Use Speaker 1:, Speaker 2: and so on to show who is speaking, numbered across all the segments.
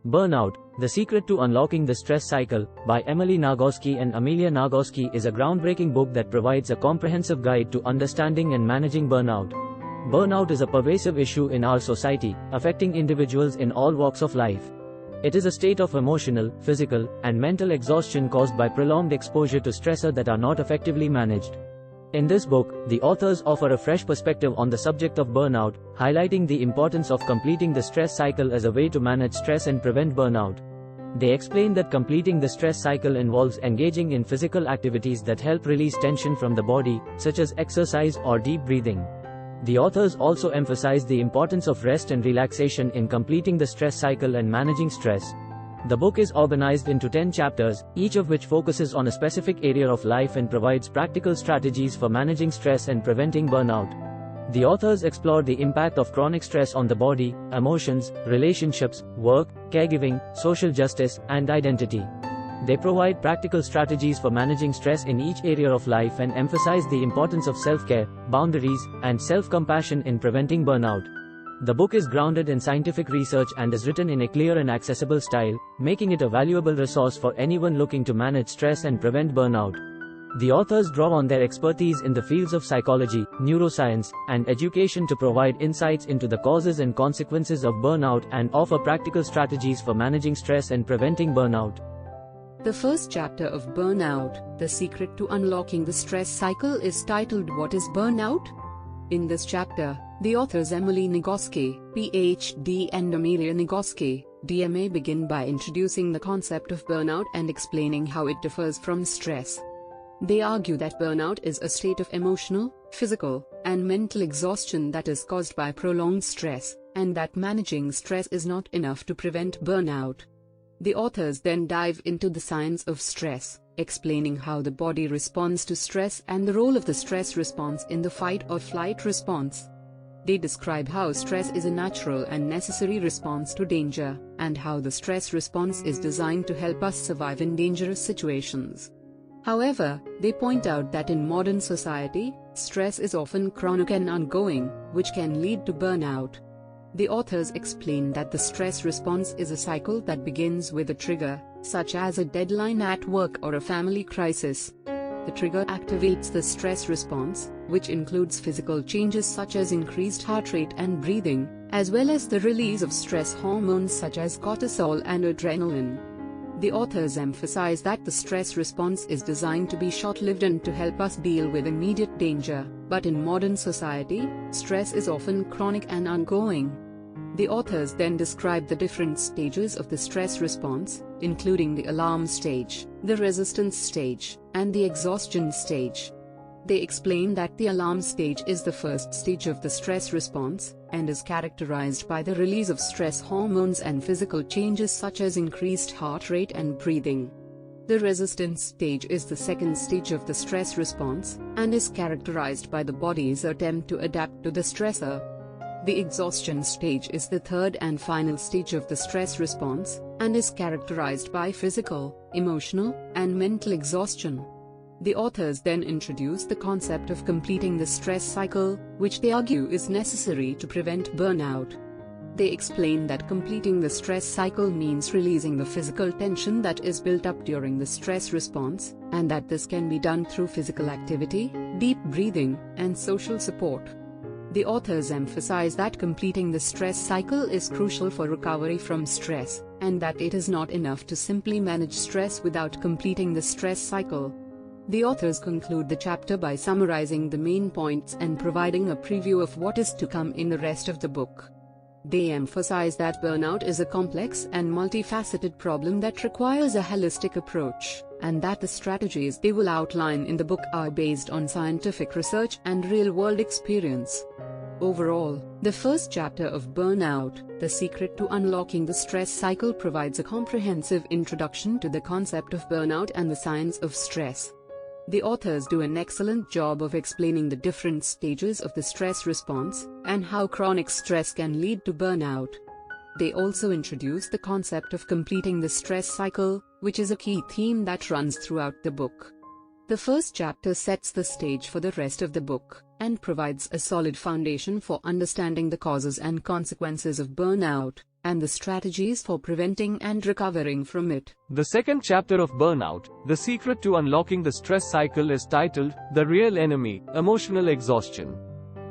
Speaker 1: Burnout, The Secret to Unlocking the Stress Cycle, by Emily Nagoski and Amelia Nagoski is a groundbreaking book that provides a comprehensive guide to understanding and managing burnout. Burnout is a pervasive issue in our society, affecting individuals in all walks of life. It is a state of emotional, physical, and mental exhaustion caused by prolonged exposure to stressors that are not effectively managed. In this book, the authors offer a fresh perspective on the subject of burnout, highlighting the importance of completing the stress cycle as a way to manage stress and prevent burnout. They explain that completing the stress cycle involves engaging in physical activities that help release tension from the body, such as exercise or deep breathing. The authors also emphasize the importance of rest and relaxation in completing the stress cycle and managing stress. The book is organized into 10 chapters, each of which focuses on a specific area of life and provides practical strategies for managing stress and preventing burnout. The authors explore the impact of chronic stress on the body, emotions, relationships, work, caregiving, social justice, and identity. They provide practical strategies for managing stress in each area of life and emphasize the importance of self-care, boundaries, and self-compassion in preventing burnout. The book is grounded in scientific research and is written in a clear and accessible style, making it a valuable resource for anyone looking to manage stress and prevent burnout. The authors draw on their expertise in the fields of psychology, neuroscience, and education to provide insights into the causes and consequences of burnout and offer practical strategies for managing stress and preventing burnout.
Speaker 2: The first chapter of Burnout, The Secret to Unlocking the Stress Cycle, is titled What is Burnout? In this chapter, the authors Emily Nagoski, PhD, and Amelia Nagoski, DMA, begin by introducing the concept of burnout and explaining how it differs from stress. They argue that burnout is a state of emotional, physical, and mental exhaustion that is caused by prolonged stress, and that managing stress is not enough to prevent burnout. The authors then dive into the science of stress, explaining how the body responds to stress and the role of the stress response in the fight or flight response. They describe how stress is a natural and necessary response to danger, and how the stress response is designed to help us survive in dangerous situations. However, they point out that in modern society, stress is often chronic and ongoing, which can lead to burnout. The authors explain that the stress response is a cycle that begins with a trigger, such as a deadline at work or a family crisis. The trigger activates the stress response, which includes physical changes such as increased heart rate and breathing, as well as the release of stress hormones such as cortisol and adrenaline. The authors emphasize that the stress response is designed to be short-lived and to help us deal with immediate danger, but in modern society, stress is often chronic and ongoing. The authors then describe the different stages of the stress response, including the alarm stage, the resistance stage, and the exhaustion stage. They explain that the alarm stage is the first stage of the stress response, and is characterized by the release of stress hormones and physical changes such as increased heart rate and breathing. The resistance stage is the second stage of the stress response, and is characterized by the body's attempt to adapt to the stressor. The exhaustion stage is the third and final stage of the stress response, and is characterized by physical, emotional, and mental exhaustion. The authors then introduce the concept of completing the stress cycle, which they argue is necessary to prevent burnout. They explain that completing the stress cycle means releasing the physical tension that is built up during the stress response, and that this can be done through physical activity, deep breathing, and social support. The authors emphasize that completing the stress cycle is crucial for recovery from stress, and that it is not enough to simply manage stress without completing the stress cycle. The authors conclude the chapter by summarizing the main points and providing a preview of what is to come in the rest of the book. They emphasize that burnout is a complex and multifaceted problem that requires a holistic approach, and that the strategies they will outline in the book are based on scientific research and real-world experience. Overall, the first chapter of Burnout, The Secret to Unlocking the Stress Cycle, provides a comprehensive introduction to the concept of burnout and the science of stress. The authors do an excellent job of explaining the different stages of the stress response, and how chronic stress can lead to burnout. They also introduce the concept of completing the stress cycle, which is a key theme that runs throughout the book. The first chapter sets the stage for the rest of the book, and provides a solid foundation for understanding the causes and consequences of burnout. and the strategies for preventing and recovering from it.
Speaker 3: The second chapter of Burnout, The Secret to Unlocking the Stress Cycle, is titled The Real Enemy, Emotional Exhaustion.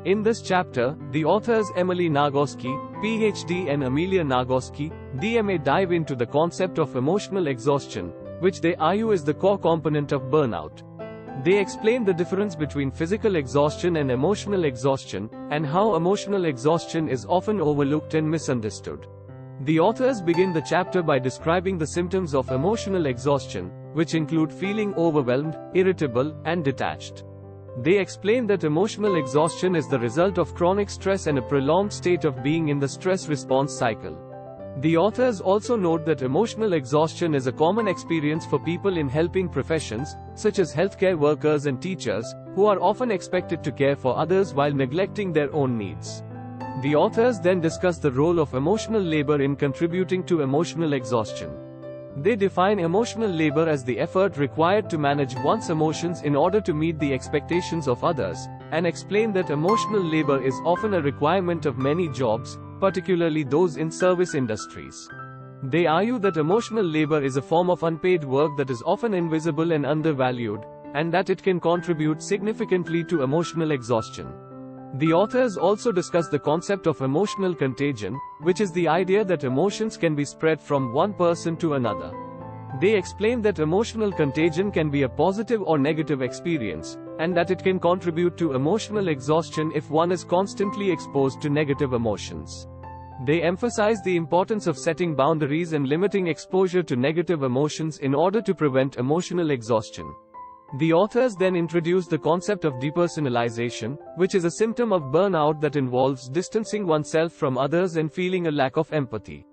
Speaker 3: In this chapter, the authors Emily Nagoski, PhD, and Amelia Nagoski, DMA, dive into the concept of emotional exhaustion, which they argue is the core component of burnout. They explain the difference between physical exhaustion and emotional exhaustion, and how emotional exhaustion is often overlooked and misunderstood. The authors begin the chapter by describing the symptoms of emotional exhaustion, which include feeling overwhelmed, irritable, and detached. They explain that emotional exhaustion is the result of chronic stress and a prolonged state of being in the stress response cycle. The authors also note that emotional exhaustion is a common experience for people in helping professions, such as healthcare workers and teachers, who are often expected to care for others while neglecting their own needs. The authors then discuss the role of emotional labor in contributing to emotional exhaustion. They define emotional labor as the effort required to manage one's emotions in order to meet the expectations of others, and explain that emotional labor is often a requirement of many jobs, particularly those in service industries. They argue that emotional labor is a form of unpaid work that is often invisible and undervalued, and that it can contribute significantly to emotional exhaustion. The authors also discuss the concept of emotional contagion, which is the idea that emotions can be spread from one person to another. They explain that emotional contagion can be a positive or negative experience, and that it can contribute to emotional exhaustion if one is constantly exposed to negative emotions. They emphasize the importance of setting boundaries and limiting exposure to negative emotions in order to prevent emotional exhaustion. The authors then introduce the concept of depersonalization, which is a symptom of burnout that involves distancing oneself from others and feeling a lack of empathy.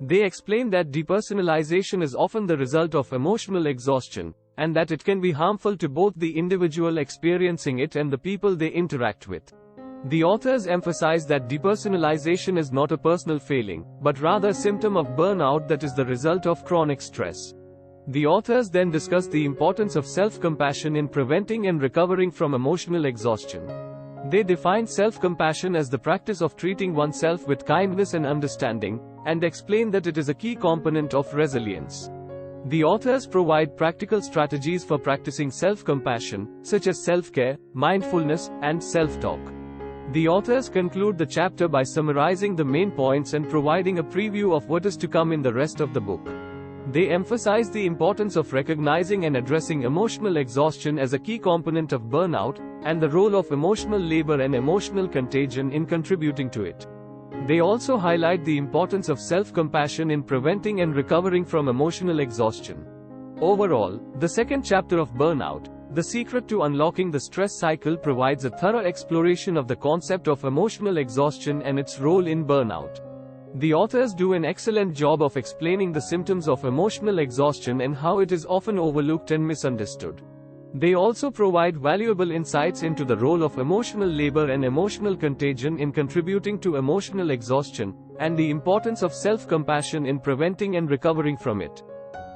Speaker 3: They explain that depersonalization is often the result of emotional exhaustion, and that it can be harmful to both the individual experiencing it and the people they interact with. The authors emphasize that depersonalization is not a personal failing, but rather a symptom of burnout that is the result of chronic stress. The authors then discuss the importance of self-compassion in preventing and recovering from emotional exhaustion. They define self-compassion as the practice of treating oneself with kindness and understanding, and explain that it is a key component of resilience. The authors provide practical strategies for practicing self-compassion, such as self-care, mindfulness, and self-talk. The authors conclude the chapter by summarizing the main points and providing a preview of what is to come in the rest of the book. They emphasize the importance of recognizing and addressing emotional exhaustion as a key component of burnout, and the role of emotional labor and emotional contagion in contributing to it. They also highlight the importance of self-compassion in preventing and recovering from emotional exhaustion. Overall, the second chapter of Burnout, The Secret to Unlocking the Stress Cycle, provides a thorough exploration of the concept of emotional exhaustion and its role in burnout. The authors do an excellent job of explaining the symptoms of emotional exhaustion and how it is often overlooked and misunderstood. They also provide valuable insights into the role of emotional labor and emotional contagion in contributing to emotional exhaustion, and the importance of self-compassion in preventing and recovering from it.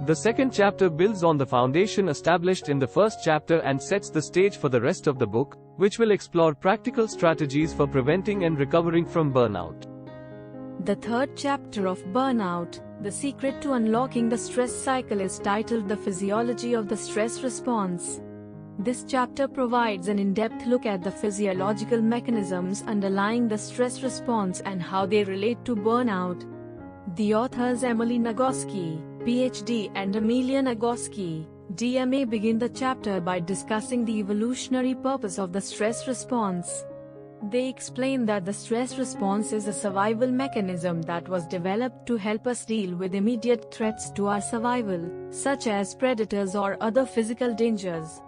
Speaker 3: The second chapter builds on the foundation established in the first chapter and sets the stage for the rest of the book, which will explore practical strategies for preventing and recovering from burnout.
Speaker 4: The third chapter of Burnout, The Secret to Unlocking the Stress Cycle, is titled The Physiology of the Stress Response. This chapter provides an in-depth look at the physiological mechanisms underlying the stress response and how they relate to burnout. The authors Emily Nagoski, PhD, and Amelia Nagoski, DMA, begin the chapter by discussing the evolutionary purpose of the stress response. They explain that the stress response is a survival mechanism that was developed to help us deal with immediate threats to our survival, such as predators or other physical dangers.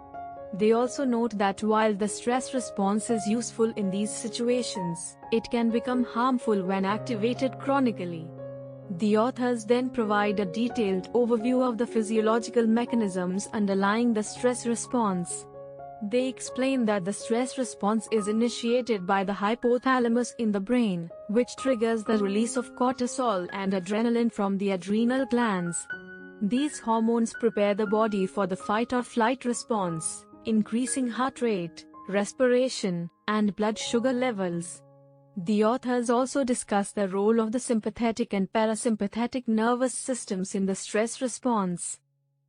Speaker 4: They also note that while the stress response is useful in these situations, it can become harmful when activated chronically. The authors then provide a detailed overview of the physiological mechanisms underlying the stress response. They explain that the stress response is initiated by the hypothalamus in the brain, which triggers the release of cortisol and adrenaline from the adrenal glands. These hormones prepare the body for the fight-or-flight response, increasing heart rate, respiration, and blood sugar levels. The authors also discuss the role of the sympathetic and parasympathetic nervous systems in the stress response.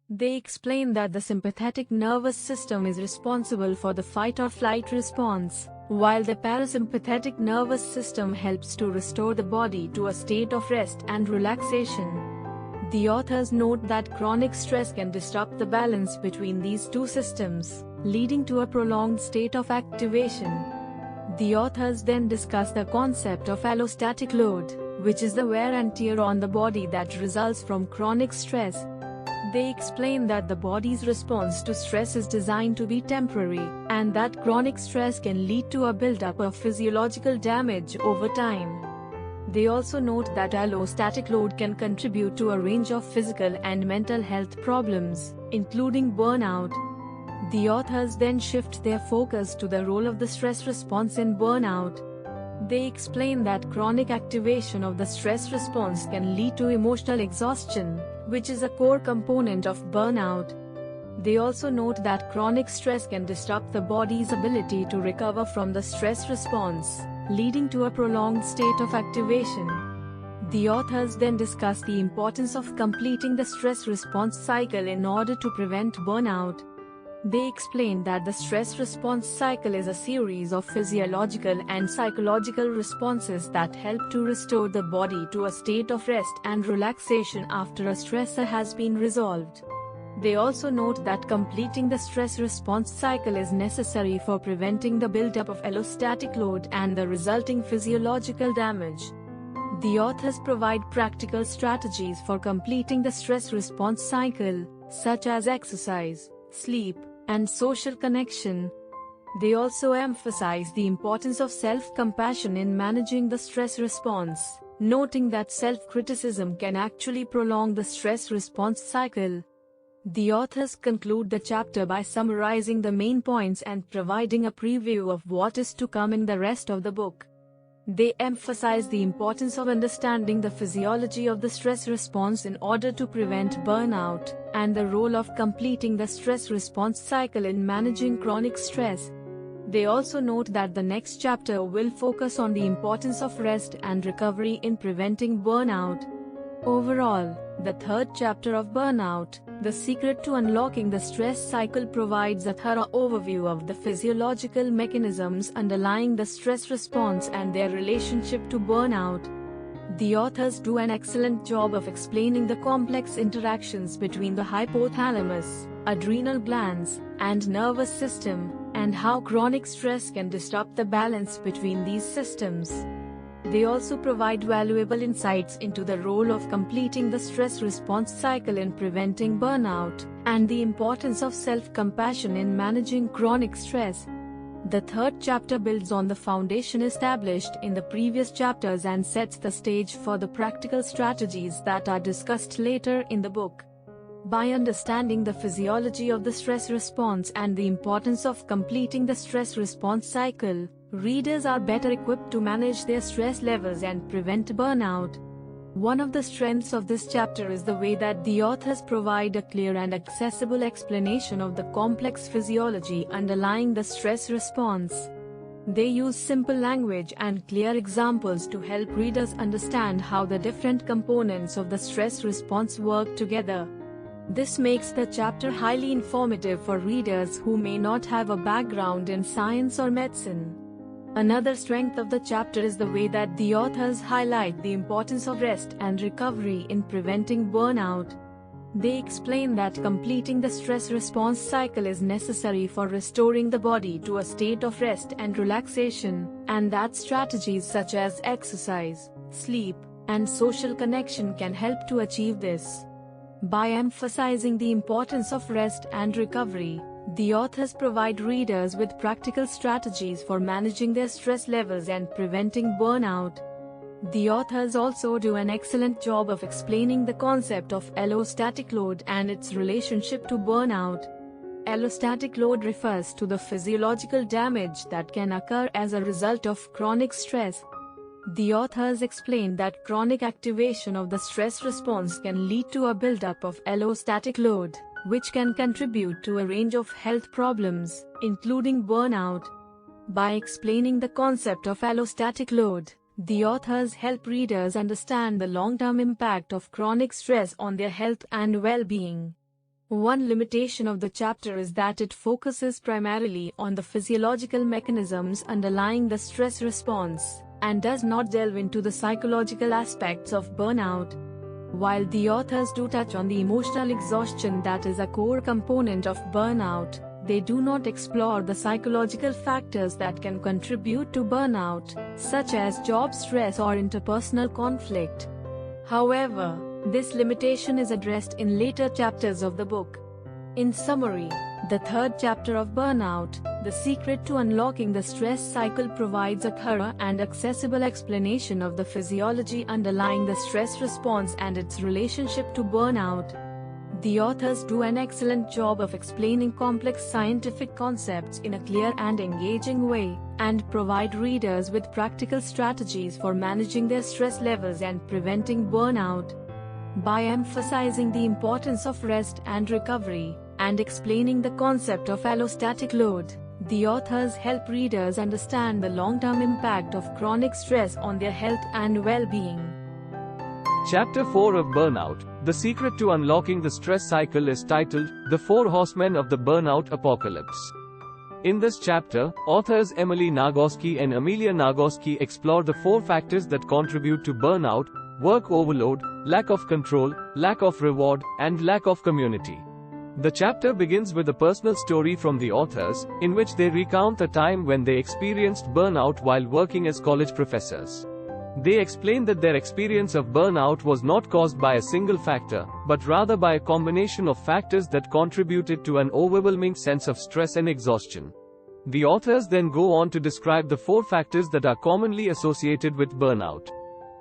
Speaker 4: They explain that the sympathetic nervous system is responsible for the fight or flight response, while the parasympathetic nervous system helps to restore the body to a state of rest and relaxation. The authors note that chronic stress can disrupt the balance between these two systems, leading to a prolonged state of activation. The authors then discuss the concept of allostatic load, which is the wear and tear on the body that results from chronic stress. They explain that the body's response to stress is designed to be temporary, and that chronic stress can lead to a buildup of physiological damage over time. They also note that allostatic load can contribute to a range of physical and mental health problems, including burnout. The authors then shift their focus to the role of the stress response in burnout. They explain that chronic activation of the stress response can lead to emotional exhaustion, which is a core component of burnout. They also note that chronic stress can disrupt the body's ability to recover from the stress response, leading to a prolonged state of activation. The authors then discuss the importance of completing the stress response cycle in order to prevent burnout. They explain that the stress response cycle is a series of physiological and psychological responses that help to restore the body to a state of rest and relaxation after a stressor has been resolved. They also note that completing the stress response cycle is necessary for preventing the buildup of allostatic load and the resulting physiological damage. The authors provide practical strategies for completing the stress response cycle, such as exercise, sleep, and social connection. They also emphasize the importance of self-compassion in managing the stress response, noting that self-criticism can actually prolong the stress response cycle. The authors conclude the chapter by summarizing the main points and providing a preview of what is to come in the rest of the book. They emphasize the importance of understanding the physiology of the stress response in order to prevent burnout, and the role of completing the stress response cycle in managing chronic stress. They also note that the next chapter will focus on the importance of rest and recovery in preventing burnout. Overall, the third chapter of Burnout, The Secret to Unlocking the Stress Cycle, provides a thorough overview of the physiological mechanisms underlying the stress response and their relationship to burnout. The authors do an excellent job of explaining the complex interactions between the hypothalamus, adrenal glands, and nervous system, and how chronic stress can disrupt the balance between these systems. They also provide valuable insights into the role of completing the stress response cycle in preventing burnout, and the importance of self-compassion in managing chronic stress. The third chapter builds on the foundation established in the previous chapters and sets the stage for the practical strategies that are discussed later in the book. By understanding the physiology of the stress response and the importance of completing the stress response cycle, readers are better equipped to manage their stress levels and prevent burnout. One of the strengths of this chapter is the way that the authors provide a clear and accessible explanation of the complex physiology underlying the stress response. They use simple language and clear examples to help readers understand how the different components of the stress response work together. This makes the chapter highly informative for readers who may not have a background in science or medicine. Another strength of the chapter is the way that the authors highlight the importance of rest and recovery in preventing burnout. They explain that completing the stress response cycle is necessary for restoring the body to a state of rest and relaxation, and that strategies such as exercise, sleep, and social connection can help to achieve this. By emphasizing the importance of rest and recovery, the authors provide readers with practical strategies for managing their stress levels and preventing burnout. The authors also do an excellent job of explaining the concept of allostatic load and its relationship to burnout. Allostatic load refers to the physiological damage that can occur as a result of chronic stress. The authors explain that chronic activation of the stress response can lead to a buildup of allostatic load, which can contribute to a range of health problems, including burnout. By explaining the concept of allostatic load, the authors help readers understand the long-term impact of chronic stress on their health and well-being. One limitation of the chapter is that it focuses primarily on the physiological mechanisms underlying the stress response, and does not delve into the psychological aspects of burnout. While the authors do touch on the emotional exhaustion that is a core component of burnout, they do not explore the psychological factors that can contribute to burnout, such as job stress or interpersonal conflict. However, this limitation is addressed in later chapters of the book. In summary, the third chapter of Burnout, The Secret to Unlocking the Stress Cycle, provides a thorough and accessible explanation of the physiology underlying the stress response and its relationship to burnout. The authors do an excellent job of explaining complex scientific concepts in a clear and engaging way, and provide readers with practical strategies for managing their stress levels and preventing burnout. By emphasizing the importance of rest and recovery, and explaining the concept of allostatic load, the authors help readers understand the long-term impact of chronic stress on their health and well-being.
Speaker 3: Chapter 4 of Burnout, The Secret to Unlocking the Stress Cycle is titled, The Four Horsemen of the Burnout Apocalypse. In this chapter, authors Emily Nagoski and Amelia Nagoski explore the four factors that contribute to burnout: work overload, lack of control, lack of reward, and lack of community. The chapter begins with a personal story from the authors, in which they recount a time when they experienced burnout while working as college professors. They explain that their experience of burnout was not caused by a single factor, but rather by a combination of factors that contributed to an overwhelming sense of stress and exhaustion. The authors then go on to describe the four factors that are commonly associated with burnout.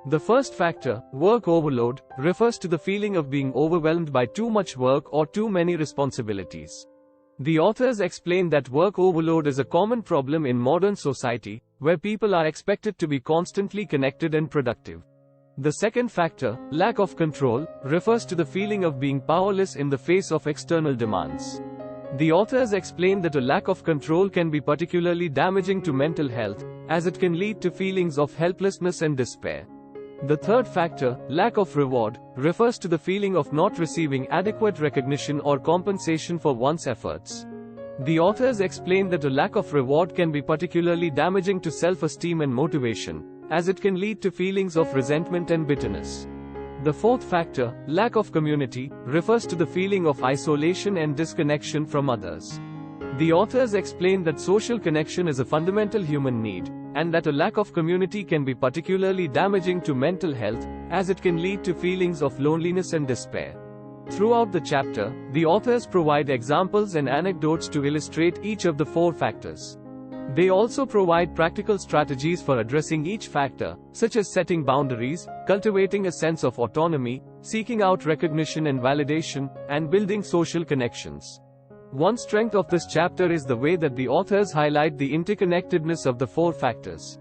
Speaker 3: The first factor, work overload, refers to the feeling of being overwhelmed by too much work or too many responsibilities. The authors explain that work overload is a common problem in modern society, where people are expected to be constantly connected and productive. The second factor, lack of control, refers to the feeling of being powerless in the face of external demands. The authors explain that a lack of control can be particularly damaging to mental health, as it can lead to feelings of helplessness and despair. The third factor, lack of reward, refers to the feeling of not receiving adequate recognition or compensation for one's efforts. The authors explain that a lack of reward can be particularly damaging to self-esteem and motivation, as it can lead to feelings of resentment and bitterness. The fourth factor, lack of community, refers to the feeling of isolation and disconnection from others. The authors explain that social connection is a fundamental human need, and that a lack of community can be particularly damaging to mental health, as it can lead to feelings of loneliness and despair. Throughout the chapter, the authors provide examples and anecdotes to illustrate each of the four factors. They also provide practical strategies for addressing each factor, such as setting boundaries, cultivating a sense of autonomy, seeking out recognition and validation, and building social connections. One strength of this chapter is the way that the authors highlight the interconnectedness of the four factors.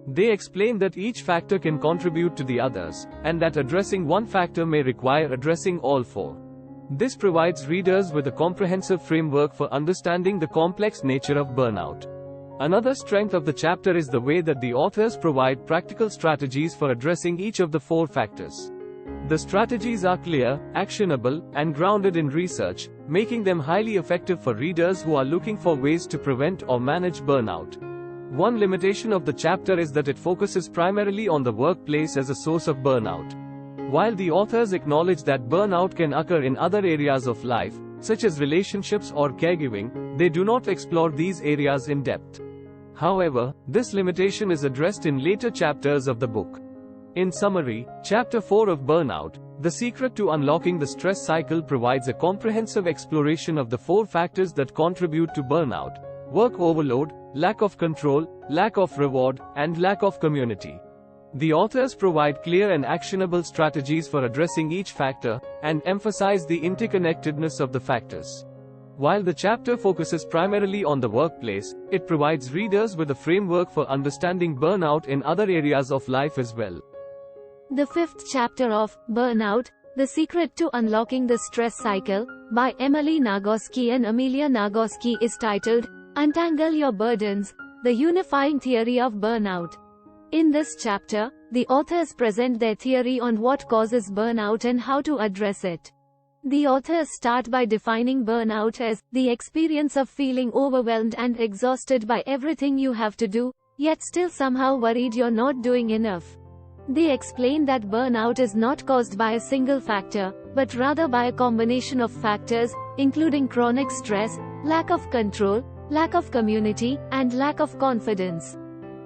Speaker 3: They explain that each factor can contribute to the others, and that addressing one factor may require addressing all four. This provides readers with a comprehensive framework for understanding the complex nature of burnout. Another strength of the chapter is the way that the authors provide practical strategies for addressing each of the four factors. The strategies are clear, actionable, and grounded in research, making them highly effective for readers who are looking for ways to prevent or manage burnout. One limitation of the chapter is that it focuses primarily on the workplace as a source of burnout. While the authors acknowledge that burnout can occur in other areas of life, such as relationships or caregiving, they do not explore these areas in depth. However, this limitation is addressed in later chapters of the book. In summary, Chapter 4 of Burnout, The Secret to Unlocking the Stress Cycle provides a comprehensive exploration of the four factors that contribute to burnout: work overload, lack of control, lack of reward, and lack of community. The authors provide clear and actionable strategies for addressing each factor, and emphasize the interconnectedness of the factors. While the chapter focuses primarily on the workplace, it provides readers with a framework for understanding burnout in other areas of life as well.
Speaker 5: The fifth chapter of Burnout, The Secret to Unlocking the Stress Cycle, by Emily Nagoski and Amelia Nagoski is titled, Untangle Your Burdens, the unifying theory of burnout. In this chapter, the authors present their theory on what causes burnout and how to address it. The authors start by defining burnout as the experience of feeling overwhelmed and exhausted by everything you have to do, yet still somehow worried you're not doing enough. They explain that burnout is not caused by a single factor, but rather by a combination of factors, including chronic stress, lack of control, lack of community, and lack of confidence.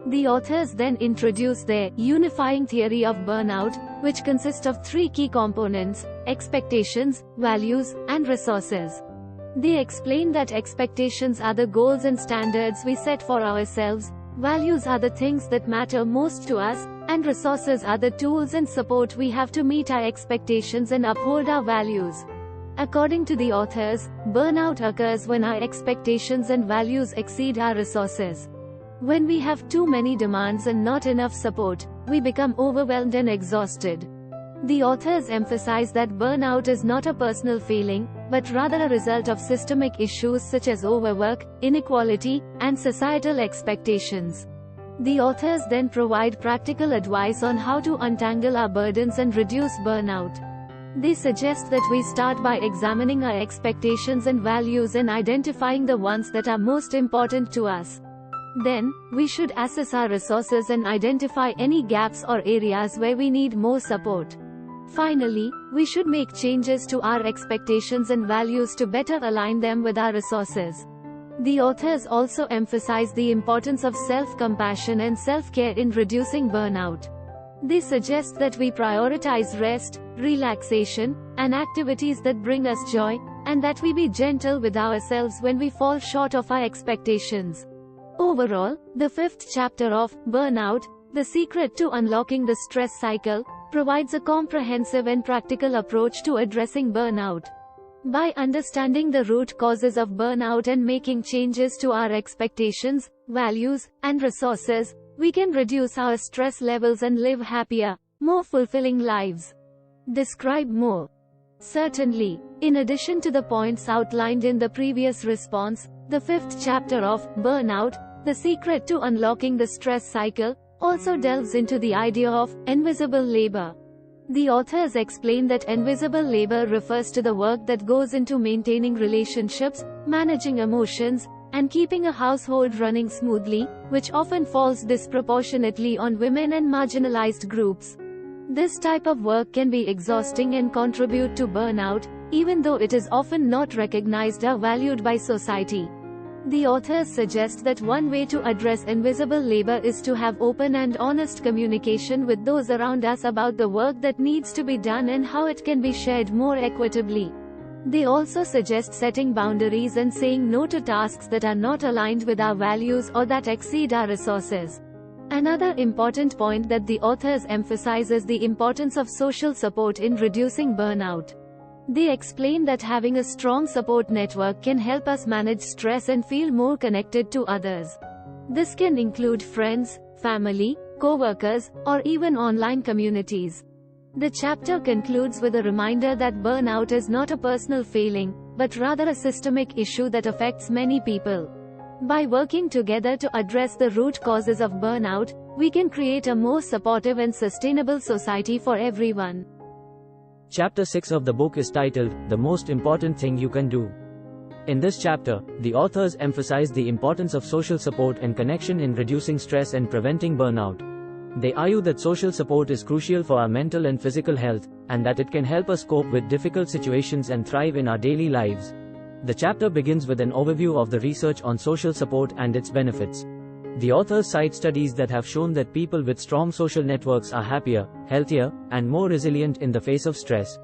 Speaker 5: The authors then introduce their unifying theory of burnout, which consists of three key components: expectations, values, and resources. They explain that expectations are the goals and standards we set for ourselves, values are the things that matter most to us, and resources are the tools and support we have to meet our expectations and uphold our values. According to the authors, burnout occurs when our expectations and values exceed our resources. When we have too many demands and not enough support, we become overwhelmed and exhausted. The authors emphasize that burnout is not a personal feeling, but rather a result of systemic issues such as overwork, inequality, and societal expectations. The authors then provide practical advice on how to untangle our burdens and reduce burnout. They suggest that we start by examining our expectations and values and identifying the ones that are most important to us. Then, we should assess our resources and identify any gaps or areas where we need more support. Finally, we should make changes to our expectations and values to better align them with our resources. The authors also emphasize the importance of self-compassion and self-care in reducing burnout. They suggest that we prioritize rest, relaxation, and activities that bring us joy, and that we be gentle with ourselves when we fall short of our expectations. Overall, the fifth chapter of Burnout, The Secret to Unlocking the Stress Cycle, provides a comprehensive and practical approach to addressing burnout. By understanding the root causes of burnout and making changes to our expectations, values, and resources, we can reduce our stress levels and live happier, more fulfilling lives. Describe more. Certainly. In addition to the points outlined in the previous response, the fifth chapter of Burnout, The Secret to Unlocking the Stress Cycle, also delves into the idea of invisible labor. The authors explain that invisible labor refers to the work that goes into maintaining relationships, managing emotions, and keeping a household running smoothly, which often falls disproportionately on women and marginalized groups. This type of work can be exhausting and contribute to burnout, even though it is often not recognized or valued by society. The authors suggest that one way to address invisible labor is to have open and honest communication with those around us about the work that needs to be done and how it can be shared more equitably. They also suggest setting boundaries and saying no to tasks that are not aligned with our values or that exceed our resources. Another important point that the authors emphasize is the importance of social support in reducing burnout. They explain that having a strong support network can help us manage stress and feel more connected to others. This can include friends, family, co-workers, or even online communities. The chapter concludes with a reminder that burnout is not a personal failing, but rather a systemic issue that affects many people. By working together to address the root causes of burnout, we can create a more supportive and sustainable society for everyone.
Speaker 1: Chapter 6 of the book is titled, The Most Important Thing You Can Do. In this chapter, the authors emphasize the importance of social support and connection in reducing stress and preventing burnout. They argue that social support is crucial for our mental and physical health, and that it can help us cope with difficult situations and thrive in our daily lives. The chapter begins with an overview of the research on social support and its benefits. The authors cite studies that have shown that people with strong social networks are happier, healthier, and more resilient in the face of stress.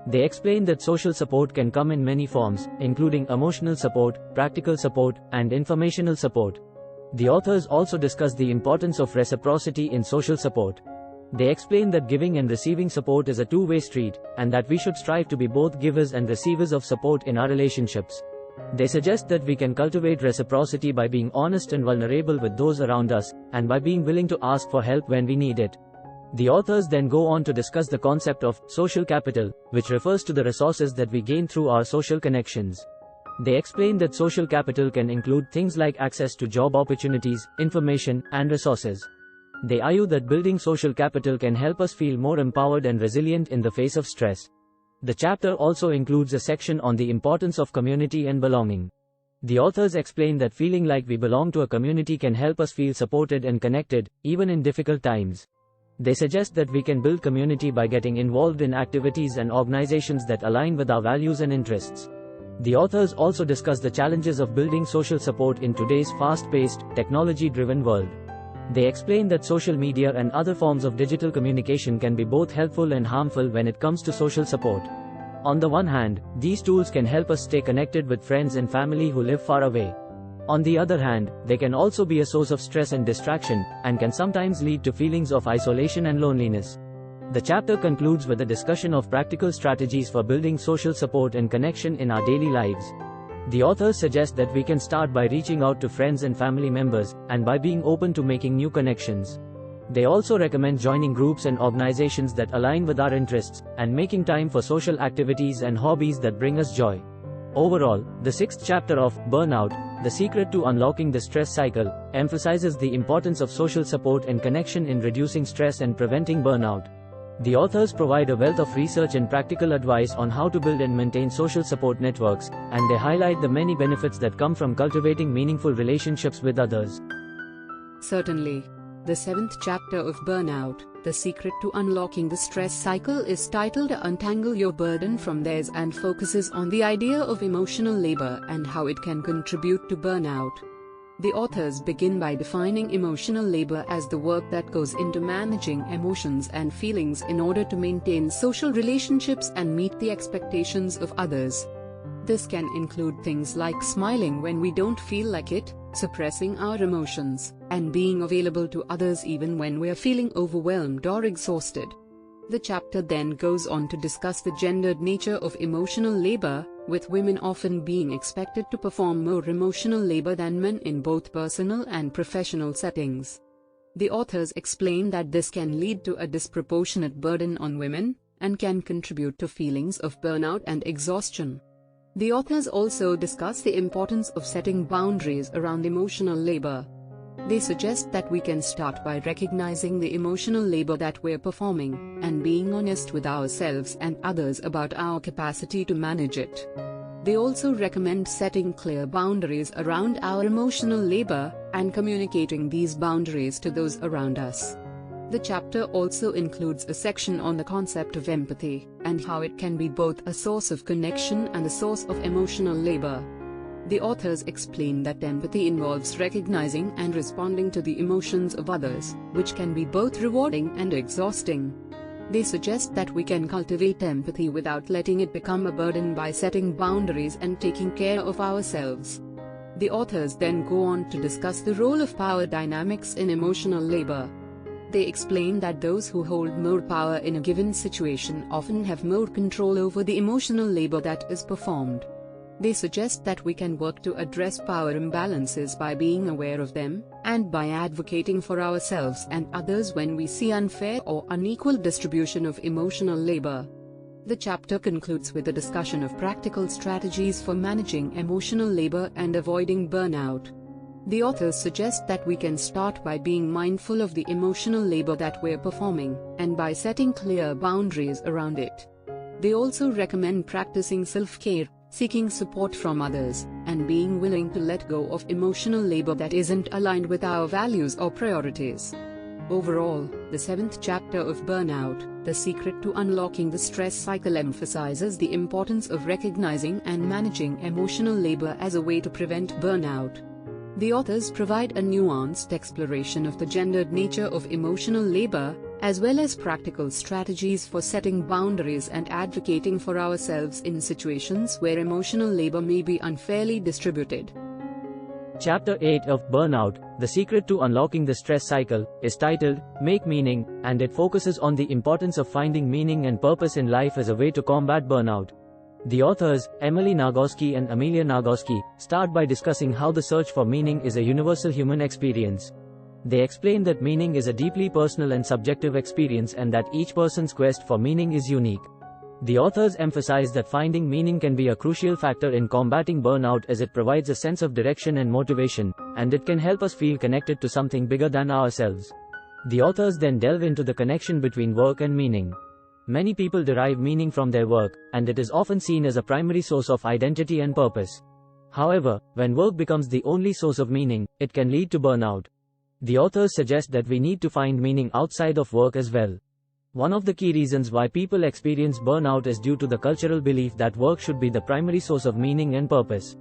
Speaker 1: They explain that social support can come in many forms, including emotional support, practical support, and informational support. The authors also discuss the importance of reciprocity in social support. They explain that giving and receiving support is a two-way street, and that we should strive to be both givers and receivers of support in our relationships. They suggest that we can cultivate reciprocity by being honest and vulnerable with those around us, and by being willing to ask for help when we need it. The authors then go on to discuss the concept of social capital, which refers to the resources that we gain through our social connections. They explain that social capital can include things like access to job opportunities, information, and resources. They argue that building social capital can help us feel more empowered and resilient in the face of stress. The chapter also includes a section on the importance of community and belonging. The authors explain that feeling like we belong to a community can help us feel supported and connected, even in difficult times. They suggest that we can build community by getting involved in activities and organizations that align with our values and interests. The authors also discuss the challenges of building social support in today's fast-paced, technology-driven world. They explain that social media and other forms of digital communication can be both helpful and harmful when it comes to social support. On the one hand, these tools can help us stay connected with friends and family who live far away. On the other hand, they can also be a source of stress and distraction, and can sometimes lead to feelings of isolation and loneliness. The chapter concludes with a discussion of practical strategies for building social support and connection in our daily lives. The authors suggest that we can start by reaching out to friends and family members, and by being open to making new connections. They also recommend joining groups and organizations that align with our interests, and making time for social activities and hobbies that bring us joy. Overall, the sixth chapter of Burnout, The Secret to Unlocking the Stress Cycle, emphasizes the importance of social support and connection in reducing stress and preventing burnout. The authors provide a wealth of research and practical advice on how to build and maintain social support networks, and they highlight the many benefits that come from cultivating meaningful relationships with others.
Speaker 2: Certainly. The seventh chapter of Burnout, The Secret to Unlocking the Stress Cycle, is titled Untangle Your Burden from Theirs and focuses on the idea of emotional labor and how it can contribute to burnout. The authors begin by defining emotional labor as the work that goes into managing emotions and feelings in order to maintain social relationships and meet the expectations of others. This can include things like smiling when we don't feel like it, suppressing our emotions, and being available to others even when we're feeling overwhelmed or exhausted. The chapter then goes on to discuss the gendered nature of emotional labor, with women often being expected to perform more emotional labor than men in both personal and professional settings. The authors explain that this can lead to a disproportionate burden on women, and can contribute to feelings of burnout and exhaustion. The authors also discuss the importance of setting boundaries around emotional labor. They suggest that we can start by recognizing the emotional labor that we're performing, and being honest with ourselves and others about our capacity to manage it. They also recommend setting clear boundaries around our emotional labor, and communicating these boundaries to those around us. The chapter also includes a section on the concept of empathy, and how it can be both a source of connection and a source of emotional labor. The authors explain that empathy involves recognizing and responding to the emotions of others, which can be both rewarding and exhausting. They suggest that we can cultivate empathy without letting it become a burden by setting boundaries and taking care of ourselves. The authors then go on to discuss the role of power dynamics in emotional labor. They explain that those who hold more power in a given situation often have more control over the emotional labor that is performed. They suggest that we can work to address power imbalances by being aware of them, and by advocating for ourselves and others when we see unfair or unequal distribution of emotional labor. The chapter concludes with a discussion of practical strategies for managing emotional labor and avoiding burnout. The authors suggest that we can start by being mindful of the emotional labor that we're performing, and by setting clear boundaries around it. They also recommend practicing self-care, seeking support from others, and being willing to let go of emotional labor that isn't aligned with our values or priorities. Overall, the seventh chapter of Burnout, The Secret to Unlocking the Stress Cycle, emphasizes the importance of recognizing and managing emotional labor as a way to prevent burnout. The authors provide a nuanced exploration of the gendered nature of emotional labor, as well as practical strategies for setting boundaries and advocating for ourselves in situations where emotional labor may be unfairly distributed.
Speaker 1: Chapter 8 of Burnout, The Secret to Unlocking the Stress Cycle, is titled, Make Meaning, and it focuses on the importance of finding meaning and purpose in life as a way to combat burnout. The authors, Emily Nagoski and Amelia Nagoski, start by discussing how the search for meaning is a universal human experience. They explain that meaning is a deeply personal and subjective experience, and that each person's quest for meaning is unique. The authors emphasize that finding meaning can be a crucial factor in combating burnout as it provides a sense of direction and motivation, and it can help us feel connected to something bigger than ourselves. The authors then delve into the connection between work and meaning. Many people derive meaning from their work, and it is often seen as a primary source of identity and purpose. However, when work becomes the only source of meaning, it can lead to burnout. The authors suggest that we need to find meaning outside of work as well. One of the key reasons why people experience burnout is due to the cultural belief that work should be the primary source of meaning and purpose.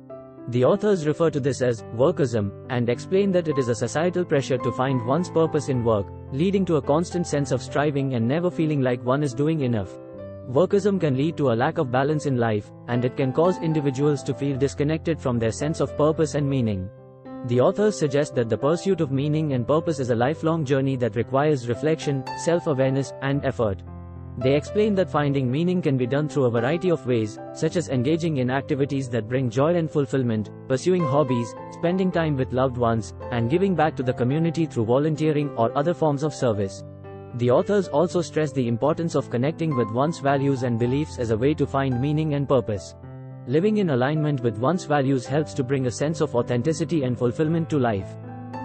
Speaker 1: The authors refer to this as workism, and explain that it is a societal pressure to find one's purpose in work, leading to a constant sense of striving and never feeling like one is doing enough. Workism can lead to a lack of balance in life, and it can cause individuals to feel disconnected from their sense of purpose and meaning. The authors suggest that the pursuit of meaning and purpose is a lifelong journey that requires reflection, self-awareness, and effort. They explain that finding meaning can be done through a variety of ways, such as engaging in activities that bring joy and fulfillment, pursuing hobbies, spending time with loved ones, and giving back to the community through volunteering or other forms of service. The authors also stress the importance of connecting with one's values and beliefs as a way to find meaning and purpose. Living in alignment with one's values helps to bring a sense of authenticity and fulfillment to life.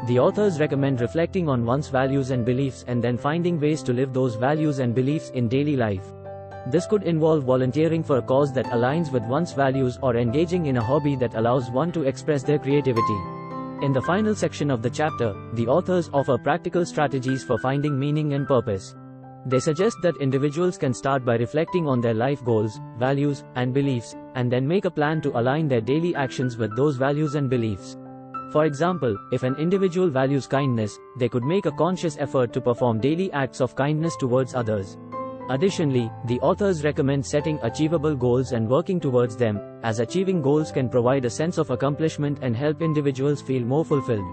Speaker 1: The authors recommend reflecting on one's values and beliefs and then finding ways to live those values and beliefs in daily life. This could involve volunteering for a cause that aligns with one's values or engaging in a hobby that allows one to express their creativity. In the final section of the chapter, the authors offer practical strategies for finding meaning and purpose. They suggest that individuals can start by reflecting on their life goals, values, and beliefs, and then make a plan to align their daily actions with those values and beliefs. For example, if an individual values kindness, they could make a conscious effort to perform daily acts of kindness towards others. Additionally, the authors recommend setting achievable goals and working towards them, as achieving goals can provide a sense of accomplishment and help individuals feel more fulfilled.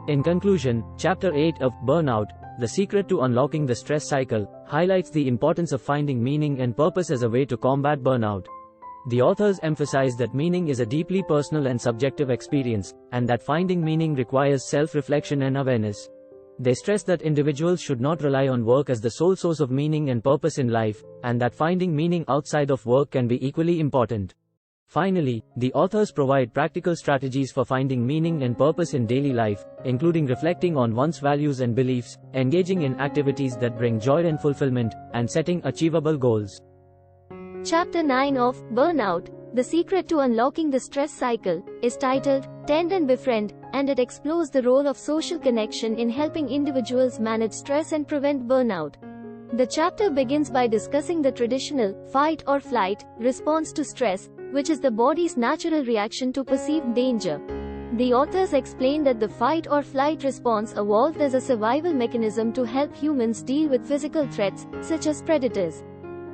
Speaker 1: In conclusion, Chapter 8 of Burnout, The Secret to Unlocking the Stress Cycle, highlights the importance of finding meaning and purpose as a way to combat burnout. The authors emphasize that meaning is a deeply personal and subjective experience, and that finding meaning requires self-reflection and awareness. They stress that individuals should not rely on work as the sole source of meaning and purpose in life, and that finding meaning outside of work can be equally important. Finally, the authors provide practical strategies for finding meaning and purpose in daily life, including reflecting on one's values and beliefs, engaging in activities that bring joy and fulfillment, and setting achievable goals.
Speaker 5: Chapter 9 of Burnout, The Secret to Unlocking the Stress Cycle, is titled Tend and Befriend, and it explores the role of social connection in helping individuals manage stress and prevent burnout. The chapter begins by discussing the traditional fight or flight response to stress, which is the body's natural reaction to perceived danger. The authors explain that the fight or flight response evolved as a survival mechanism to help humans deal with physical threats, such as predators.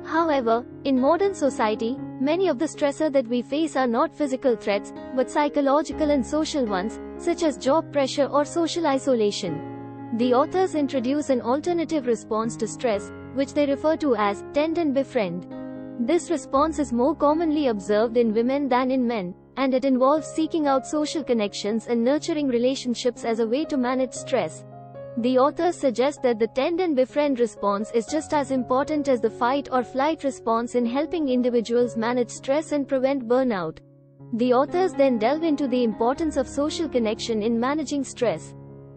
Speaker 5: However, in modern society, many of the stressors that we face are not physical threats, but psychological and social ones, such as job pressure or social isolation. The authors introduce an alternative response to stress, which they refer to as tend and befriend. This response is more commonly observed in women than in men, and it involves seeking out social connections and nurturing relationships as a way to manage stress. The authors suggest that the tend and befriend response is just as important as the fight or flight response in helping individuals manage stress and prevent burnout. The authors then delve into the importance of social connection in managing stress.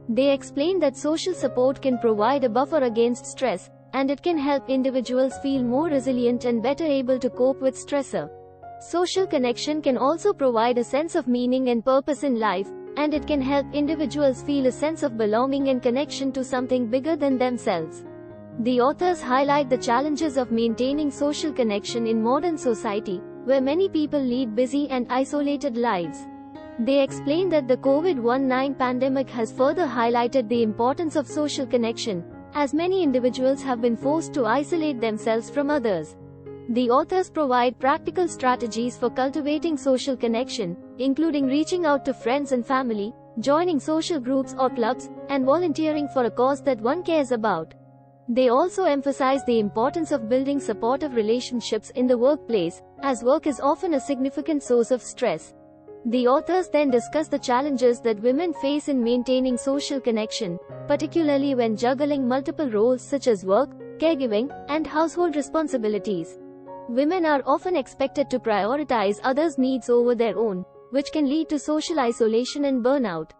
Speaker 5: They explain that social support can provide a buffer against stress, and it can help individuals feel more resilient and better able to cope with stressor. Social connection can also provide a sense of meaning and purpose in life, and it can help individuals feel a sense of belonging and connection to something bigger than themselves. The authors highlight the challenges of maintaining social connection in modern society, where many people lead busy and isolated lives. They explain that the COVID-19 pandemic has further highlighted the importance of social connection, as many individuals have been forced to isolate themselves from others. The authors provide practical strategies for cultivating social connection, including reaching out to friends and family, joining social groups or clubs, and volunteering for a cause that one cares about. They also emphasize the importance of building supportive relationships in the workplace, as work is often a significant source of stress. The authors then discuss the challenges that women face in maintaining social connection, particularly when juggling multiple roles such as work, caregiving, and household responsibilities. Women are often expected to prioritize others' needs over their own, which can lead to social isolation and burnout.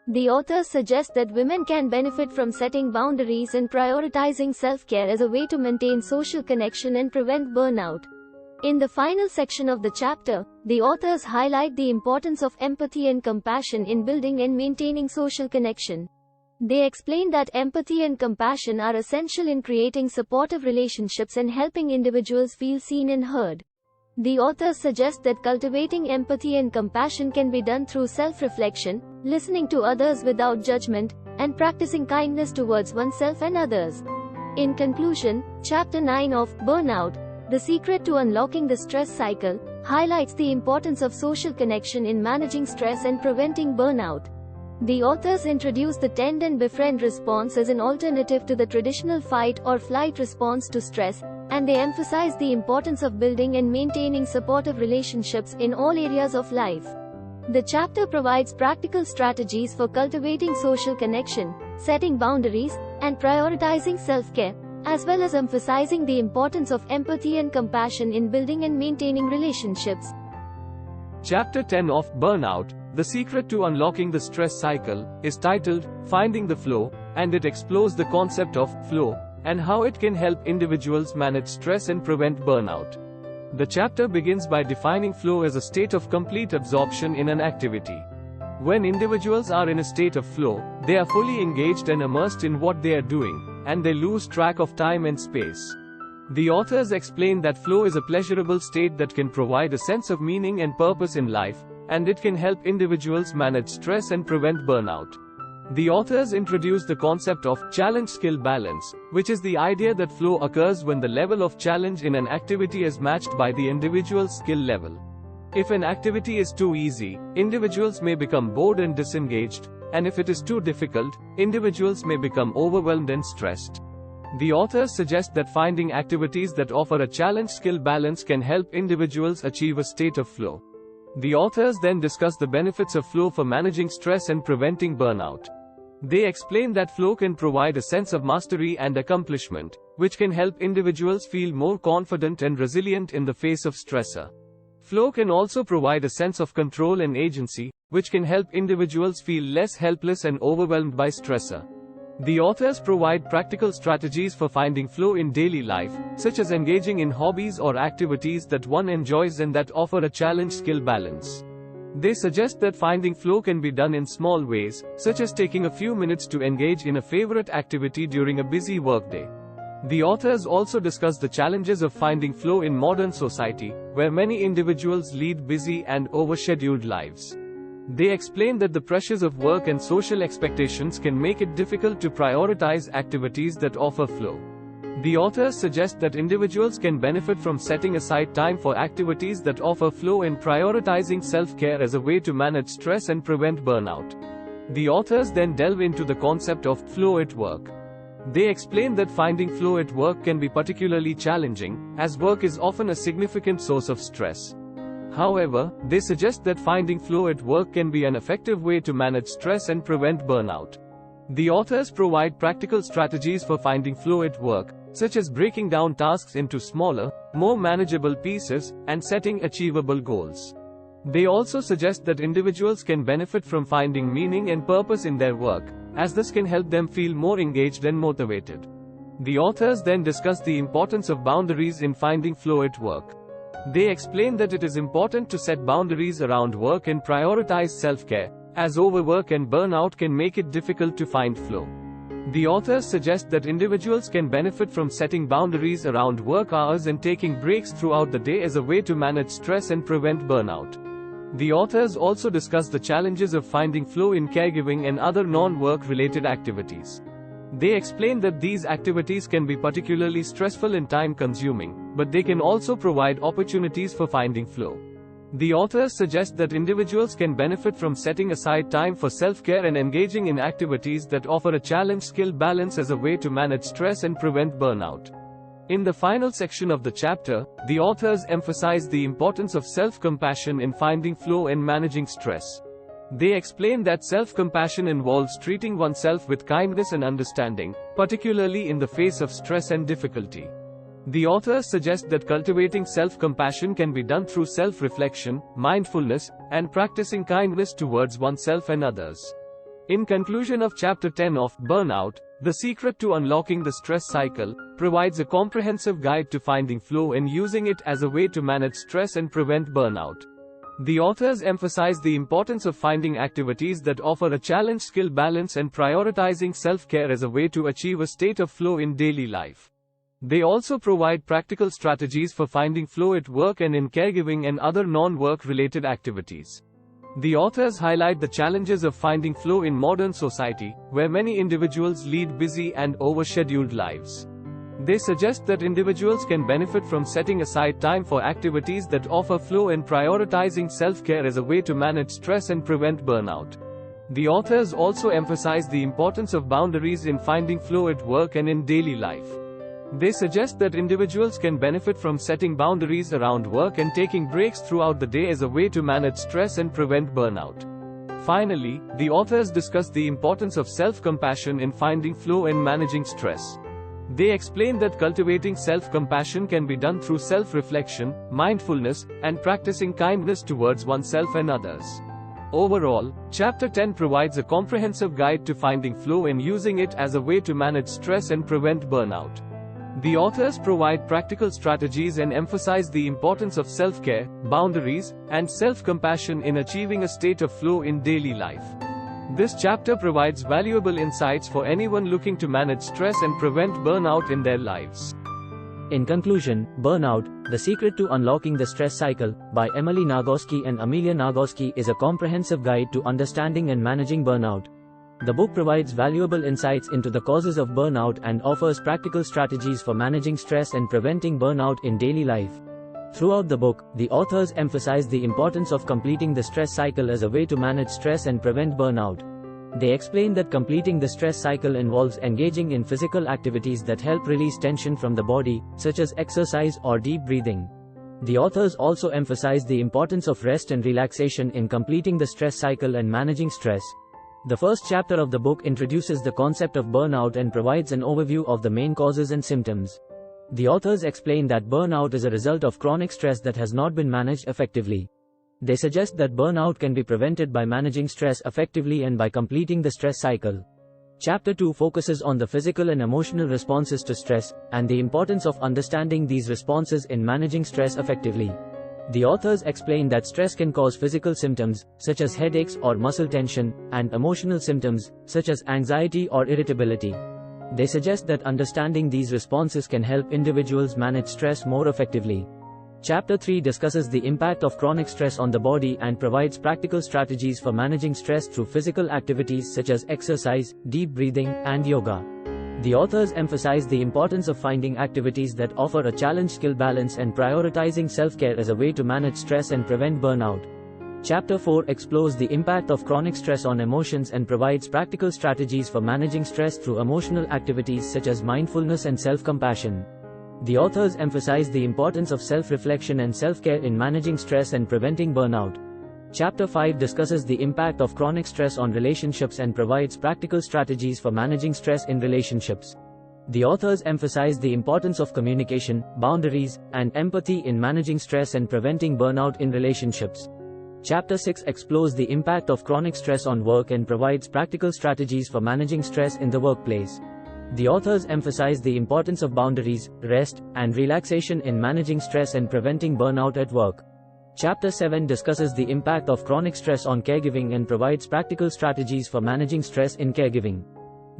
Speaker 5: The authors suggest that women can benefit from setting boundaries and prioritizing self-care as a way to maintain social connection and prevent burnout. In the final section of the chapter, the authors highlight the importance of empathy and compassion in building and maintaining social connection. They explain that empathy and compassion are essential in creating supportive relationships and helping individuals feel seen and heard. The authors suggest that cultivating empathy and compassion can be done through self-reflection, listening to others without judgment, and practicing kindness towards oneself and others. In conclusion, Chapter 9 of Burnout, The Secret to Unlocking the Stress Cycle, highlights the importance of social connection in managing stress and preventing burnout. The authors introduce the tend and befriend response as an alternative to the traditional fight or flight response to stress, and they emphasize the importance of building and maintaining supportive relationships in all areas of life. The chapter provides practical strategies for cultivating social connection, setting boundaries, and prioritizing self-care, as well as emphasizing the importance of empathy and compassion in building and maintaining relationships.
Speaker 3: Chapter 10 of Burnout, The Secret to Unlocking the Stress Cycle, is titled Finding the Flow, and it explores the concept of flow and how it can help individuals manage stress and prevent burnout. The chapter begins by defining flow as a state of complete absorption in an activity. When individuals are in a state of flow, they are fully engaged and immersed in what they are doing, and they lose track of time and space. The authors explain that flow is a pleasurable state that can provide a sense of meaning and purpose in life, and it can help individuals manage stress and prevent burnout. The authors introduce the concept of challenge-skill balance, which is the idea that flow occurs when the level of challenge in an activity is matched by the individual's skill level. If an activity is too easy, individuals may become bored and disengaged, and if it is too difficult, individuals may become overwhelmed and stressed. The authors suggest that finding activities that offer a challenge-skill balance can help individuals achieve a state of flow. The authors then discuss the benefits of flow for managing stress and preventing burnout. They explain that flow can provide a sense of mastery and accomplishment, which can help individuals feel more confident and resilient in the face of stressor. Flow can also provide a sense of control and agency, which can help individuals feel less helpless and overwhelmed by stressor. The authors provide practical strategies for finding flow in daily life, such as engaging in hobbies or activities that one enjoys and that offer a challenge-skill balance. They suggest that finding flow can be done in small ways, such as taking a few minutes to engage in a favorite activity during a busy workday. The authors also discuss the challenges of finding flow in modern society, where many individuals lead busy and overscheduled lives. They explain that the pressures of work and social expectations can make it difficult to prioritize activities that offer flow. The authors suggest that individuals can benefit from setting aside time for activities that offer flow and prioritizing self-care as a way to manage stress and prevent burnout. The authors then delve into the concept of flow at work. They explain that finding flow at work can be particularly challenging, as work is often a significant source of stress. However, they suggest that finding flow at work can be an effective way to manage stress and prevent burnout. The authors provide practical strategies for finding flow at work, such as breaking down tasks into smaller, more manageable pieces, and setting achievable goals. They also suggest that individuals can benefit from finding meaning and purpose in their work, as this can help them feel more engaged and motivated. The authors then discuss the importance of boundaries in finding flow at work. They explain that it is important to set boundaries around work and prioritize self-care, as overwork and burnout can make it difficult to find flow. The authors suggest that individuals can benefit from setting boundaries around work hours and taking breaks throughout the day as a way to manage stress and prevent burnout. The authors also discuss the challenges of finding flow in caregiving and other non-work related activities. They explain that these activities can be particularly stressful and time-consuming, but they can also provide opportunities for finding flow. The authors suggest that individuals can benefit from setting aside time for self-care and engaging in activities that offer a challenge-skill balance as a way to manage stress and prevent burnout. In the final section of the chapter, the authors emphasize the importance of self-compassion in finding flow and managing stress. They explain that self-compassion involves treating oneself with kindness and understanding, particularly in the face of stress and difficulty. The authors suggest that cultivating self-compassion can be done through self-reflection, mindfulness, and practicing kindness towards oneself and others. In conclusion of Chapter 10 of Burnout, The Secret to Unlocking the Stress Cycle provides a comprehensive guide to finding flow and using it as a way to manage stress and prevent burnout. The authors emphasize the importance of finding activities that offer a challenge-skill balance and prioritizing self-care as a way to achieve a state of flow in daily life. They also provide practical strategies for finding flow at work and in caregiving and other non-work related activities. The authors highlight the challenges of finding flow in modern society, where many individuals lead busy and overscheduled lives. They suggest that individuals can benefit from setting aside time for activities that offer flow and prioritizing self-care as a way to manage stress and prevent burnout. The authors also emphasize the importance of boundaries in finding flow at work and in daily life. They suggest that individuals can benefit from setting boundaries around work and taking breaks throughout the day as a way to manage stress and prevent burnout. Finally, the authors discuss the importance of self-compassion in finding flow and managing stress. They explain that cultivating self-compassion can be done through self-reflection, mindfulness, and practicing kindness towards oneself and others. Overall, Chapter 10 provides a comprehensive guide to finding flow and using it as a way to manage stress and prevent burnout. The authors provide practical strategies and emphasize the importance of self-care, boundaries, and self-compassion in achieving a state of flow in daily life. This chapter provides valuable insights for anyone looking to manage stress and prevent burnout in their lives.
Speaker 1: In conclusion, Burnout, The Secret to Unlocking the Stress Cycle, by Emily Nagoski and Amelia Nagoski is a comprehensive guide to understanding and managing burnout. The book provides valuable insights into the causes of burnout and offers practical strategies for managing stress and preventing burnout in daily life. Throughout the book, the authors emphasize the importance of completing the stress cycle as a way to manage stress and prevent burnout. They explain that completing the stress cycle involves engaging in physical activities that help release tension from the body, such as exercise or deep breathing. The authors also emphasize the importance of rest and relaxation in completing the stress cycle and managing stress. The first chapter of the book introduces the concept of burnout and provides an overview of the main causes and symptoms. The authors explain that burnout is a result of chronic stress that has not been managed effectively. They suggest that burnout can be prevented by managing stress effectively and by completing the stress cycle. Chapter 2 focuses on the physical and emotional responses to stress, and the importance of understanding these responses in managing stress effectively. The authors explain that stress can cause physical symptoms, such as headaches or muscle tension, and emotional symptoms, such as anxiety or irritability. They suggest that understanding these responses can help individuals manage stress more effectively. Chapter 3 discusses the impact of chronic stress on the body and provides practical strategies for managing stress through physical activities such as exercise, deep breathing, and yoga. The authors emphasize the importance of finding activities that offer a challenge-skill balance and prioritizing self-care as a way to manage stress and prevent burnout. Chapter 4 explores the impact of chronic stress on emotions and provides practical strategies for managing stress through emotional activities such as mindfulness and self-compassion. The authors emphasize the importance of self-reflection and self-care in managing stress and preventing burnout. Chapter 5 discusses the impact of chronic stress on relationships and provides practical strategies for managing stress in relationships. The authors emphasize the importance of communication, boundaries, and empathy in managing stress and preventing burnout in relationships. Chapter 6 explores the impact of chronic stress on work and provides practical strategies for managing stress in the workplace. The authors emphasize the importance of boundaries, rest, and relaxation in managing stress and preventing burnout at work. Chapter 7 discusses the impact of chronic stress on caregiving and provides practical strategies for managing stress in caregiving.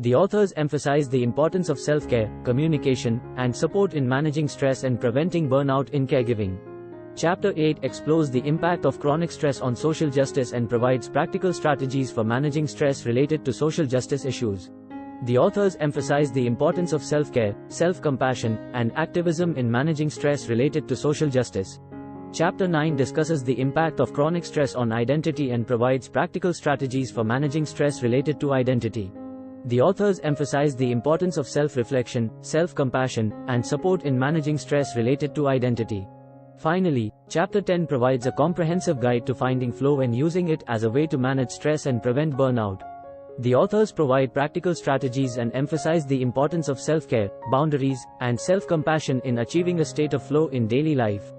Speaker 1: The authors emphasize the importance of self-care, communication, and support in managing stress and preventing burnout in caregiving. Chapter 8 explores the impact of chronic stress on social justice and provides practical strategies for managing stress related to social justice issues. The authors emphasize the importance of self-care, self-compassion, and activism in managing stress related to social justice. Chapter 9 discusses the impact of chronic stress on identity and provides practical strategies for managing stress related to identity. The authors emphasize the importance of self-reflection, self-compassion, and support in managing stress related to identity. Finally, Chapter 10 provides a comprehensive guide to finding flow and using it as a way to manage stress and prevent burnout. The authors provide practical strategies and emphasize the importance of self-care, boundaries, and self-compassion in achieving a state of flow in daily life.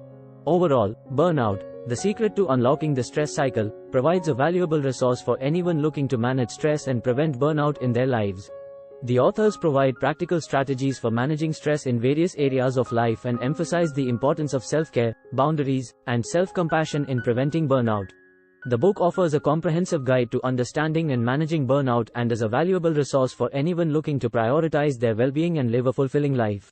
Speaker 1: Overall, Burnout, The Secret to Unlocking the Stress Cycle, provides a valuable resource for anyone looking to manage stress and prevent burnout in their lives. The authors provide practical strategies for managing stress in various areas of life and emphasize the importance of self-care, boundaries, and self-compassion in preventing burnout. The book offers a comprehensive guide to understanding and managing burnout and is a valuable resource for anyone looking to prioritize their well-being and live a fulfilling life.